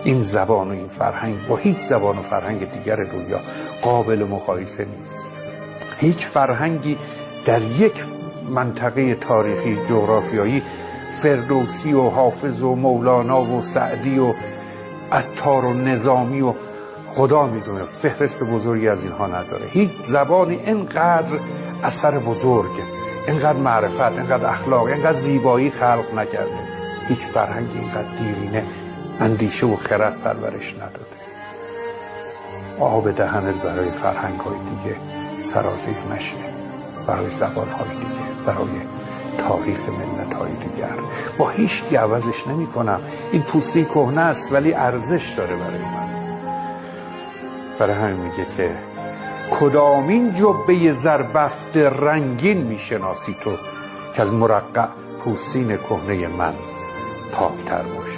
این زبان و این فرهنگ با هیچ زبان و فرهنگ دیگر دنیا قابل مقایسه نیست. هیچ فرهنگی در یک منطقه تاریخی جغرافیایی فردوسی و حافظ و مولانا و سعدی و عطار و نظامی و خدا میدونه فهرست بزرگی از اینها نداره. هیچ زبانی اینقدر اثر بزرگ، اینقدر معرفت، اینقدر اخلاق، اینقدر زیبایی خلق نکرده. هیچ فرهنگی اینقدر دیرینه اندیشه و خرد پرورش نداده. آب دهنت برای فرهنگ‌های دیگه سرازیر نشه، برای زبان‌های دیگه، برای تاریخ ملت‌های دیگر. با هیچ کی عوضش نمی‌کنم. این پوستی کهنه است ولی ارزش داره برای من. برای همین میگه که کدامین جبه زربفت رنگین میشناسی تو که از مرقع پوستین کهنه من پاکتر باشه.